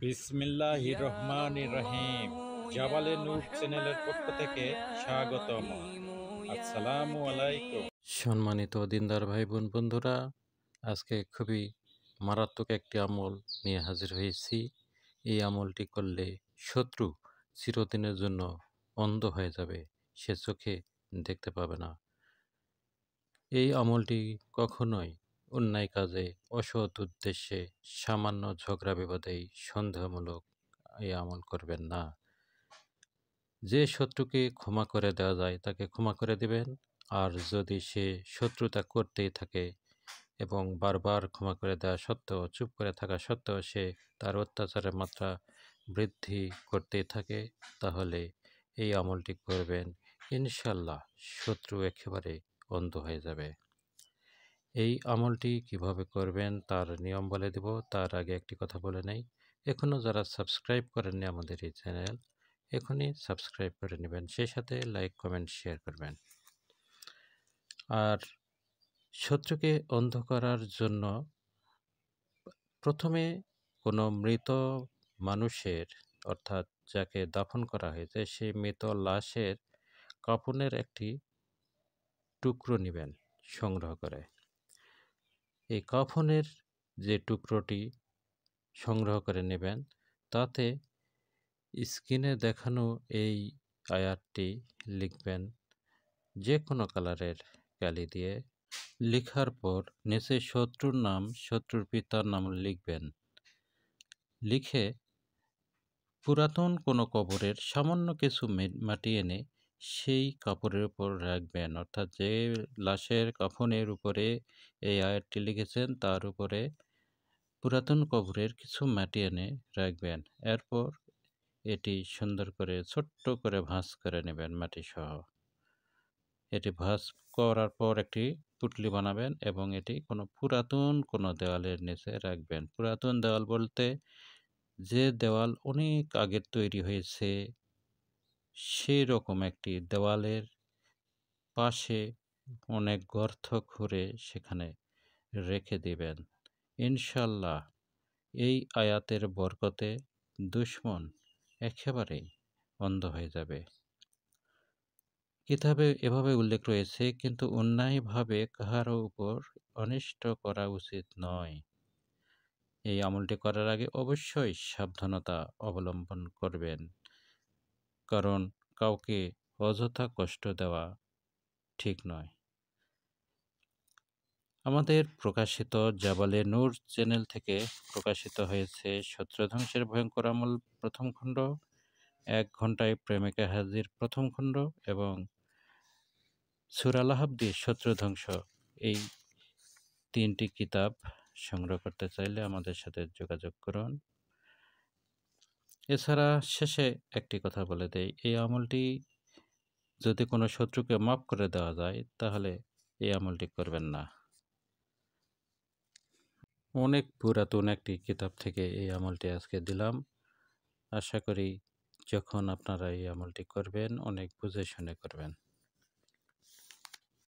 বিসমিল্লাহির রহমানির রহিম। জাবালে নূর চ্যানেলের পক্ষ থেকে স্বাগতম। আসসালামু আলাইকুম। সম্মানিত দিনদার ভাই বোন বন্ধুরা, আজকে খুবই মারাত্মক একটি আমল নিয়ে হাজির হয়েছি। এই আমলটি করলে শত্রু চিরদিনের জন্য অন্ধ হয়ে যাবে, সে চোখে দেখতে পাবে না। এই আমলটি কখনোই অন্যায় কাজে, অসৎ উদ্দেশ্যে, সামান্য ঝগড়া বিবাদেই সন্দেহমূলক এই আমল করবেন না। যে শত্রুকে ক্ষমা করে দেওয়া যায় তাকে ক্ষমা করে দিবেন। আর যদি সে শত্রুতা করতেই থাকে এবং বারবার ক্ষমা করে দেওয়া সত্ত্বেও, চুপ করে থাকা সত্ত্বেও সে তার অত্যাচারের মাত্রা বৃদ্ধি করতেই থাকে, তাহলে এই আমলটি করবেন, ইনশাল্লাহ শত্রু একেবারে অন্ধ হয়ে যাবে। এই আমলটি কিভাবে করবেন তার নিয়ম বলে দেব, তার আগে একটি কথা বলে নেই। এখনও যারা সাবস্ক্রাইব করেননি আমাদের এই চ্যানেল, এখনই সাবস্ক্রাইব করে নেবেন, সেই সাথে লাইক কমেন্ট শেয়ার করবেন। আর শত্রুকে অন্ধ করার জন্য প্রথমে কোনো মৃত মানুষের, অর্থাৎ যাকে দাফন করা হয়েছে সেই মৃত লাশের কাফনের একটি টুকরো নেবেন সংগ্রহ করে। এই কাফনের যে টুকরোটি সংগ্রহ করে নেবেন, তাতে স্ক্রিনে দেখানো এই আয়াতটি লিখবেন যে কোনো কালারের কালি দিয়ে। লেখার পর নিচে শত্রুর নাম, শত্রুর পিতার নাম লিখবেন। লিখে পুরাতন কোনো কবরের সামান্য কিছু মাটি এনে সেই কাপড়ের উপর রাখবেন, অর্থাৎ যে লাশের কাফনের উপরে এই আয়াতটি লিখেছেন তার উপরে পুরাতন কবরের কিছু মাটি এনে রাখবেন। এরপর এটি সুন্দর করে ছোট্ট করে ভাঁজ করে নেবেন মাটি সহ। এটি ভাঁজ করার পর একটি পুঁটলি বানাবেন এবং এটি পুরাতন কোনো দেওয়ালের নিচে রাখবেন। পুরাতন দেওয়াল বলতে যে দেওয়াল অনেক আগের তৈরি হয়েছে সেই রকম একটি দেওয়ালের পাশে অনেক গর্ত খুঁড়ে সেখানে রেখে দিবেন। ইনশাল্লাহ এই আয়াতের বরকতে দুশমন একেবারেই অন্ধ হয়ে যাবে। কিতাবে এভাবে উল্লেখ রয়েছে, কিন্তু অন্যায়ভাবে কাহারও উপর অনিষ্ট করা উচিত নয়। এই আমলটি করার আগে অবশ্যই সাবধানতা অবলম্বন করবেন, কারণ কাউকে অযথা কষ্ট দেওয়া ঠিক নয়। আমাদের প্রকাশিত জাবালে নূর চ্যানেল থেকে প্রকাশিত হয়েছে শত্রু ধ্বংসের ভয়ঙ্কর আমল প্রথম খণ্ড, 1 ঘন্টায় প্রেমিকা হাজির প্রথম খণ্ড এবং সূরা লাহাব দিয়ে শত্রু ধ্বংস, এই 3টি কিতাব সংগ্রহ করতে চাইলে আমাদের সাথে যোগাযোগ করুন। এছাড়া শেষে একটি কথা বলে দেই, এই আমলটি যদি কোনো শত্রুকে মাফ করে দেওয়া যায় তাহলে এই আমলটি করবেন না। অনেক পুরাতন একটি কিতাব থেকে এই আমলটি আজকে দিলাম। আশা করি যখন আপনারা এই আমলটি করবেন অনেক বুঝে শুনে করবেন।